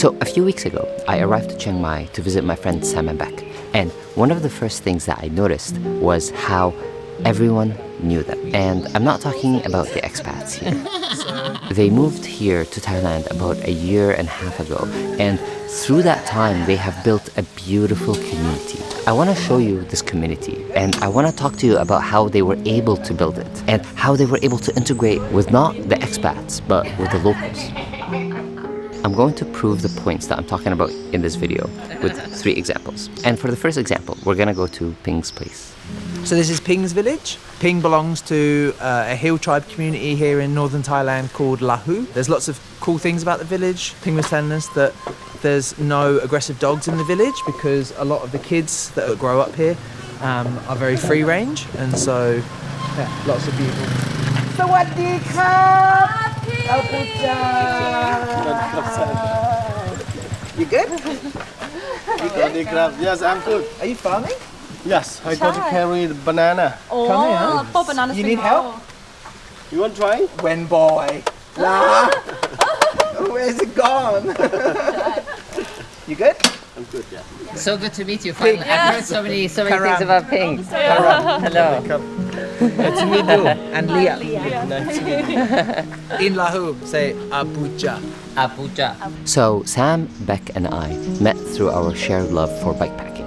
So a few weeks ago, I arrived to Chiang Mai to visit my friends Sam and Beck. And one of the first things that I noticed was how everyone knew them. And I'm not talking about the expats here. They moved here to Thailand about a year and a half ago. And through that time, they have built a beautiful community. I want to show you this community. And I want to talk to you about how they were able to build it. And how they were able to integrate with not the expats, but with the locals. I'm going to prove the points that I'm talking about in this video with 3 examples. And for the first example, we're gonna go to Ping's place. So this is Ping's village. Ping belongs to a hill tribe community here in northern Thailand called Lahu. There's lots of cool things about the village. Ping was telling us that there's no aggressive dogs in the village because a lot of the kids that grow up here are very free range, and so yeah, lots of beautiful. Sawadee krab! Abuja! You good? You good? Yes, I'm good. Are you farming? Yes, I got to carry the banana. Come here. Banana You need help? You want to try? When boy. La. Where's it gone? You good? I'm good, yeah. So good to meet you finally. I've heard so many Karam. things about Ping. Hello. Good to meet you. And Leah. Nice to meet you. In Lahu, say Abuja. Abuja. So Sam, Beck, and I met through our shared love for bikepacking.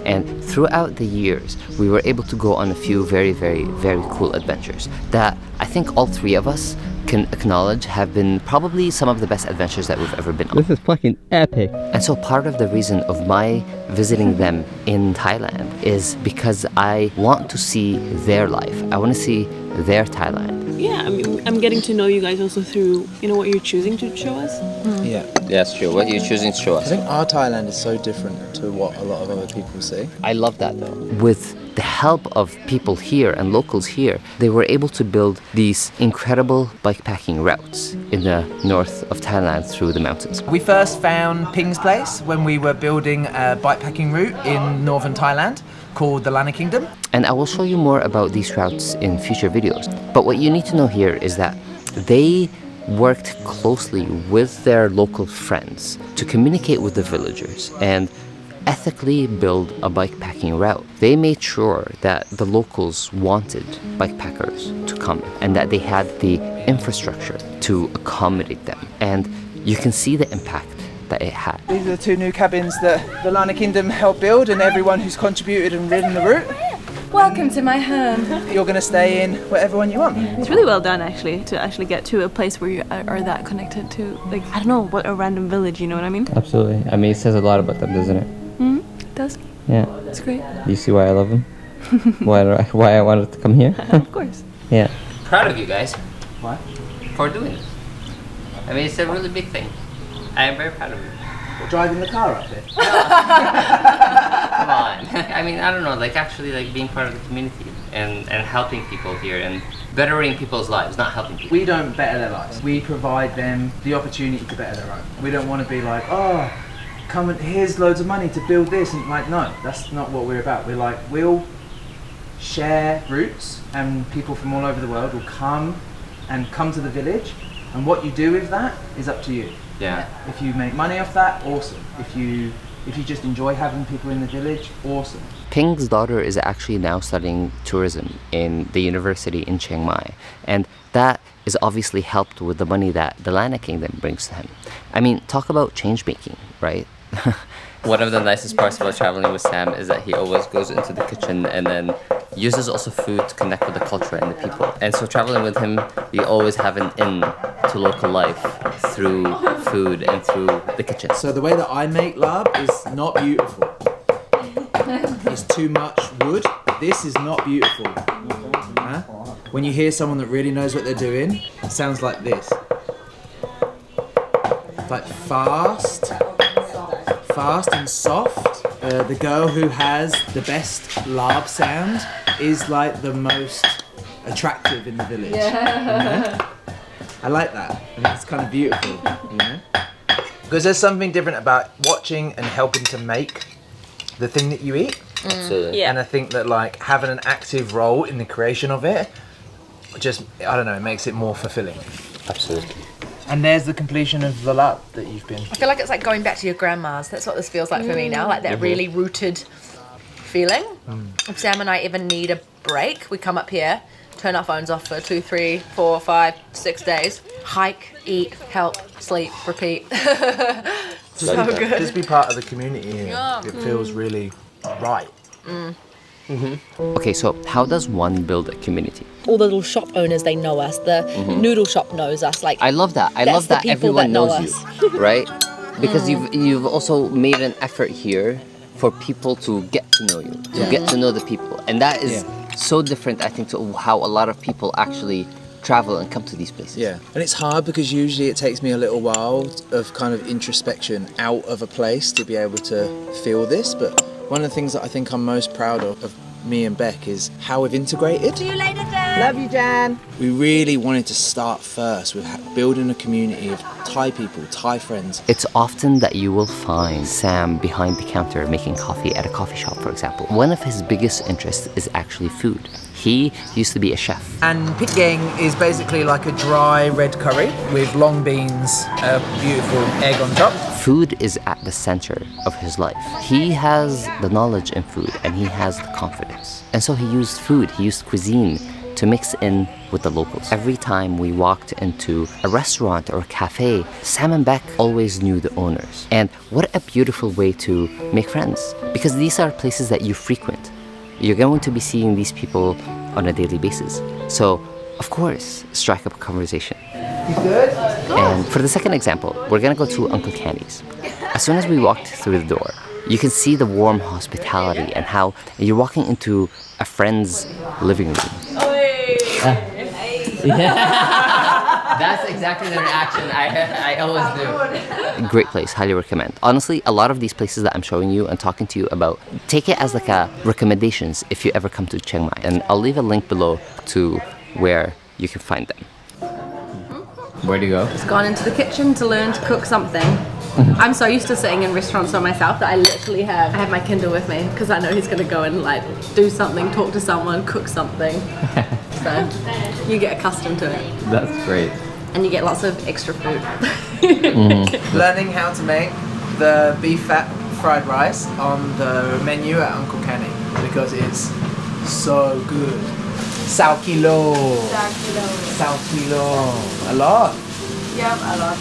And throughout the years, we were able to go on a few very, very, very cool adventures that I think all 3 of us can acknowledge have been probably some of the best adventures that we've ever been on. This is fucking epic. And so part of the reason of my visiting them in Thailand is because I want to see their life. I want to see their Thailand. Yeah, I mean, I'm getting to know you guys also through, what you're choosing to show us. Yeah. That's true. What you're choosing to show I think our Thailand is so different to what a lot of other people see. I love that though. With the help of people here and locals here, they were able to build these incredible bikepacking routes in the north of Thailand through the mountains. We first found Ping's place when we were building a bikepacking route in northern Thailand called the Lanna Kingdom. And I will show you more about these routes in future videos. But what you need to know here is that they worked closely with their local friends to communicate with the villagers and ethically build a bikepacking route. They made sure that the locals wanted bikepackers to come and that they had the infrastructure to accommodate them. And you can see the impact that it had. These are the 2 new cabins that the Lanna Kingdom helped build, and everyone who's contributed and ridden the route. Welcome to my home. You're going to stay in whatever one you want. It's really well done, actually, to actually get to a place where you are that connected to, I don't know, what a random village, you know what I mean? Absolutely. I mean, it says a lot about them, doesn't it? It does. Yeah. It's great. Do you see why I love them? why I wanted to come here? Of course. Yeah. Proud of you guys. What? For doing this. I mean, it's a really big thing. I am very proud of you. Driving the car up here. Come on. I mean, I don't know, actually being part of the community and helping people here and bettering people's lives, not helping people. We don't better their lives. We provide them the opportunity to better their own. We don't want to be like, oh, come and here's loads of money to build this, and no, that's not what we're about. We're like, we'll share routes and people from all over the world will come to the village, and what you do with that is up to you. Yeah. If you make money off that, awesome. If you just enjoy having people in the village, awesome. Ping's daughter is actually now studying tourism in the university in Chiang Mai, and that is obviously helped with the money that the Lanna Kingdom brings to him. I mean, talk about change making, right? One of the nicest parts about traveling with Sam is that he always goes into the kitchen and then uses also food to connect with the culture and the people. And so traveling with him, you always have an in to local life through food and through the kitchen. So the way that I make lab is not beautiful. It's too much wood. This is not beautiful. Huh? When you hear someone that really knows what they're doing, it sounds like this. Like fast and soft. The girl who has the best lab sound is like the most attractive in the village. Yeah. I like that. I think it's kind of beautiful, you know? Because there's something different about watching and helping to make the thing that you eat. Absolutely. Yeah. And I think that having an active role in the creation of it, just, I don't know, it makes it more fulfilling. Absolutely. And there's the completion of the lab that you've been. I feel like it's like going back to your grandma's. That's what this feels like for me now, like that really rooted feeling. If Sam and I ever need a break, we come up here, turn our phones off for 2, 3, 4, 5, 6 days, hike, eat, help, sleep, repeat. So good. Just be part of the community here. Yeah. It feels really right. Okay, so how does one build a community? All the little shop owners, they know us. The noodle shop knows us. Like I love that. I That's love the that people everyone that know knows you, right? Because you've also made an effort here for people to get to know you, to get to know the people, and that is so different, I think, to how a lot of people actually travel and come to these places. Yeah, and it's hard because usually it takes me a little while of kind of introspection out of a place to be able to feel this. But one of the things that I think I'm most proud of me and Beck is how we've integrated. See you later, Jan. Love you, Jan. We really wanted to start first with building a community of Thai people, Thai friends. It's often that you will find Sam behind the counter making coffee at a coffee shop, for example. One of his biggest interests is actually food. He used to be a chef. And pitgeng is basically like a dry red curry with long beans, a beautiful egg on top. Food is at the center of his life. He has the knowledge in food and he has the confidence. And so he used food, he used cuisine to mix in with the locals. Every time we walked into a restaurant or a cafe, Sam and Beck always knew the owners. And what a beautiful way to make friends, because these are places that you frequent. You're going to be seeing these people on a daily basis. So, of course, strike up a conversation. You good? And for the second example, we're gonna go to Uncle Kenny's. As soon as we walked through the door, you can see the warm hospitality and how you're walking into a friend's living room. That's exactly the reaction I always do. Great place, highly recommend. Honestly, a lot of these places that I'm showing you and talking to you about, take it as like a recommendations if you ever come to Chiang Mai. And I'll leave a link below to where you can find them. Where do you go? Just gone into the kitchen to learn to cook something. I'm so used to sitting in restaurants by myself that I literally have my Kindle with me because I know he's gonna go and like do something, talk to someone, cook something. So you get accustomed to it. That's great. And you get lots of extra food. Learning how to make the beef fat fried rice on the menu at Uncle Kenny because it's so good. Sao kilo. Sao kilo. A lot. Yeah, a lot.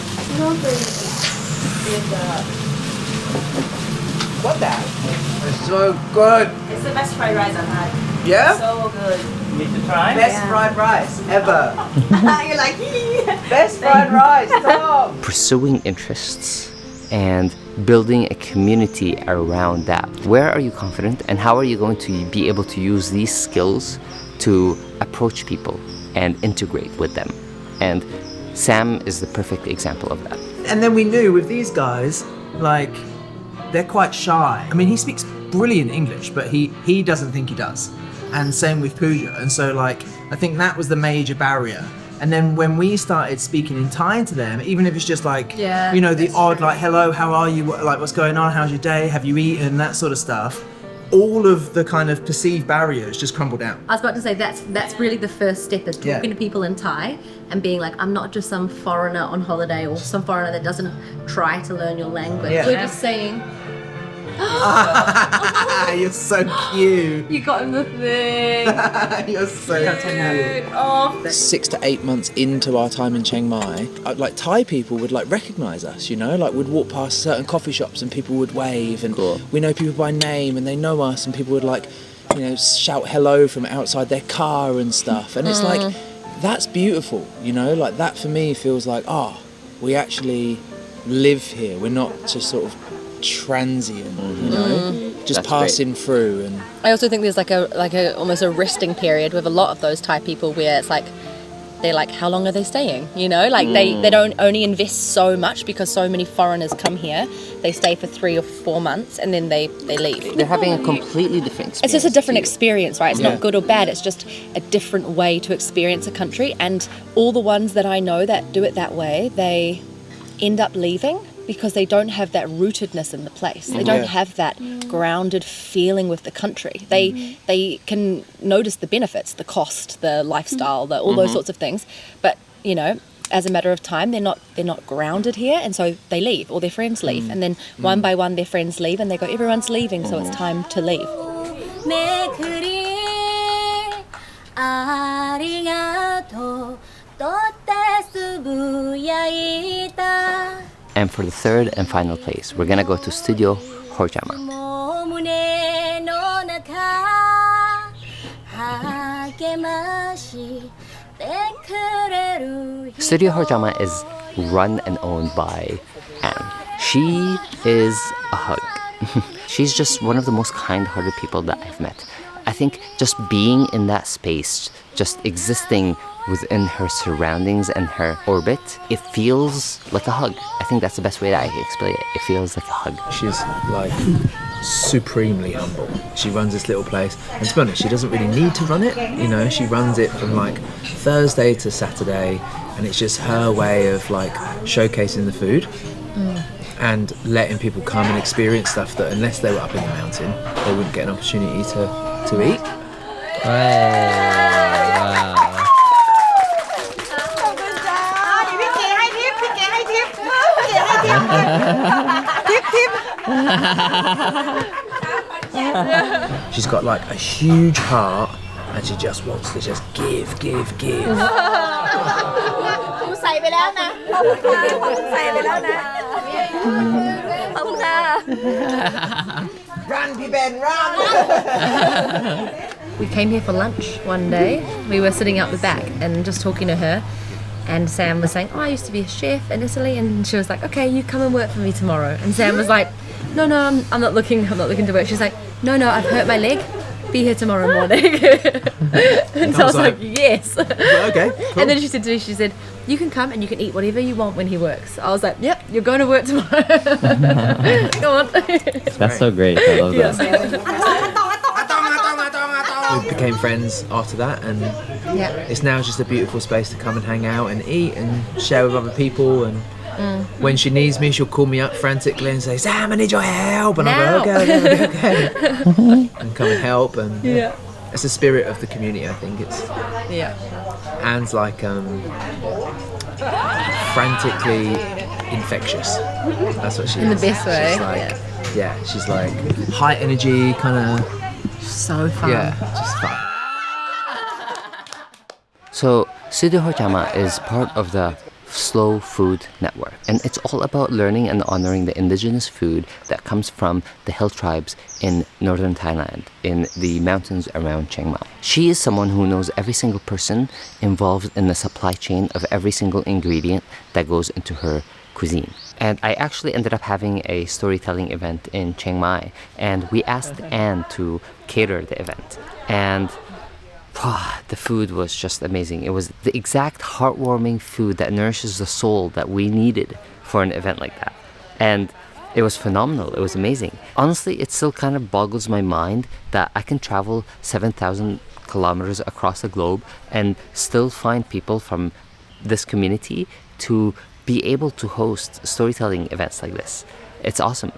What that? It's so good. It's the best fried rice I've had. Yeah? So good. Best fried rice ever. You're like, Best fried rice. Tom. Pursuing interests and building a community around that. Where are you confident and how are you going to be able to use these skills to approach people and integrate with them? And Sam is the perfect example of that. And then we knew with these guys, like, they're quite shy. I mean, he speaks brilliant English, but he doesn't think he does. And same with Pooja. And so, like, I think that was the major barrier. And then when we started speaking in Thai to them, even if it's just like, Yeah, you know, the odd, like, hello, how are you? Like, what's going on? How's your day? Have you eaten? That sort of stuff. All of the kind of perceived barriers just crumble down. I was about to say that's really the first step is talking to people in Thai and being like, I'm not just some foreigner on holiday or some foreigner that doesn't try to learn your language. Yeah. We're just saying, You're so cute. you got him the thing. You're so cute. Oh, 6 to 8 months into our time in Chiang Mai, like Thai people would like recognize us, you know, like we'd walk past certain coffee shops and people would wave, and we know people by name and they know us, and people would like, you know, shout hello from outside their car and stuff. And it's like, that's beautiful, you know, like that for me feels like, we actually live here. We're not just sort of transient, you know, just That's passing through. And I also think there's like a almost a resting period with a lot of those Thai people where it's like they're like, how long are they staying? You know, like they don't only invest so much because so many foreigners come here. They stay for 3 or 4 months and then they leave. They're having a completely different experience. It's just a different to you. experience, right? It's not good or bad. It's just a different way to experience a country. And all the ones that I know that do it that way, they end up leaving because they don't have that rootedness in the place. They don't have that grounded feeling with the country. They can notice the benefits, the cost, the lifestyle, all those sorts of things. But, you know, as a matter of time, they're not grounded here, and so they leave, or their friends leave, and then one by one their friends leave, and they go, everyone's leaving, so it's time to leave. And for the third and final place, we're gonna go to Studio Horjama. Studio Horjama is run and owned by Anne. She is a hug. She's just one of the most kind-hearted people that I've met. I think just being in that space, just existing within her surroundings and her orbit, it feels like a hug. I think that's the best way that I can explain it. It feels like a hug. She's like supremely humble. She runs this little place, and to be honest, she doesn't really need to run it. You know, she runs it from like Thursday to Saturday, and it's just her way of like showcasing the food and letting people come and experience stuff that unless they were up in the mountain, they wouldn't get an opportunity to eat. She's got like a huge heart, and she just wants to just give. Run, Ben, run! We came here for lunch one day. We were sitting out the back and just talking to her. And Sam was saying, oh, I used to be a chef in Italy. And she was like, okay, you come and work for me tomorrow. And Sam was like, no, I'm not looking to work. She's like, no, I've hurt my leg. Be here tomorrow morning. And so I was like, yes. Well, okay, cool. And then she said to me, she said, you can come and you can eat whatever you want when he works. I was like, yep, you're going to work tomorrow. Go on. That's so great. I love that. We became friends after that, and it's now just a beautiful space to come and hang out and eat and share with other people. And when she needs me, she'll call me up frantically and say, Sam, I need your help. And I'll go, okay. And come and help. And it's the spirit of the community, I think. It's Anne's like frantically infectious. That's what she is. In the best way. She's like high energy, kind of. So fun. Yeah, just fun. So Studio Horjama is part of the Slow Food Network, and it's all about learning and honoring the indigenous food that comes from the hill tribes in northern Thailand, in the mountains around Chiang Mai. She is someone who knows every single person involved in the supply chain of every single ingredient that goes into her cuisine. And I actually ended up having a storytelling event in Chiang Mai, and we asked Anne to cater the event. And the food was just amazing. It was the exact heartwarming food that nourishes the soul that we needed for an event like that. And it was phenomenal. It was amazing. Honestly, it still kind of boggles my mind that I can travel 7,000 kilometers across the globe and still find people from this community to be able to host storytelling events like this. It's awesome.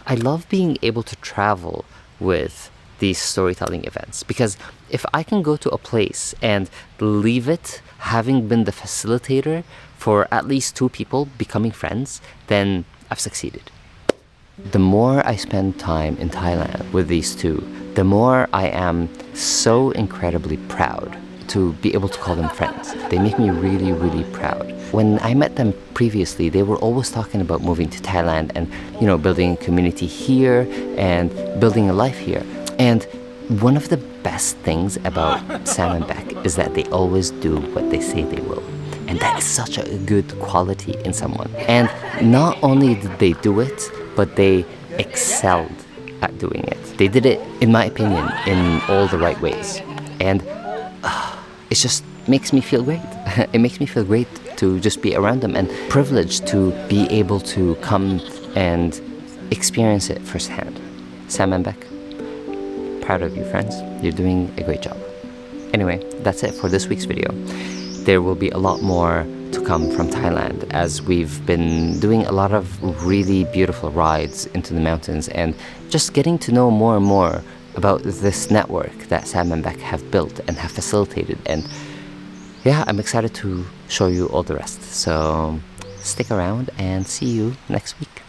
I love being able to travel with these storytelling events, because if I can go to a place and leave it having been the facilitator for at least two people becoming friends, then I've succeeded. The more I spend time in Thailand with these two, the more I am so incredibly proud to be able to call them friends. They make me really, really proud. When I met them previously, they were always talking about moving to Thailand and, building a community here and building a life here. And one of the best things about Sam and Beck is that they always do what they say they will. And that is such a good quality in someone. And not only did they do it, but they excelled at doing it. They did it, in my opinion, in all the right ways. And it just makes me feel great. It makes me feel great to just be around them, and privileged to be able to come and experience it firsthand. Sam and Beck, proud of you, friends. You're doing a great job. Anyway, that's it for this week's video. There will be a lot more to come from Thailand, as we've been doing a lot of really beautiful rides into the mountains and just getting to know more and more about this network that Sam and Beck have built and have facilitated. And yeah, I'm excited to show you all the rest. So stick around and see you next week.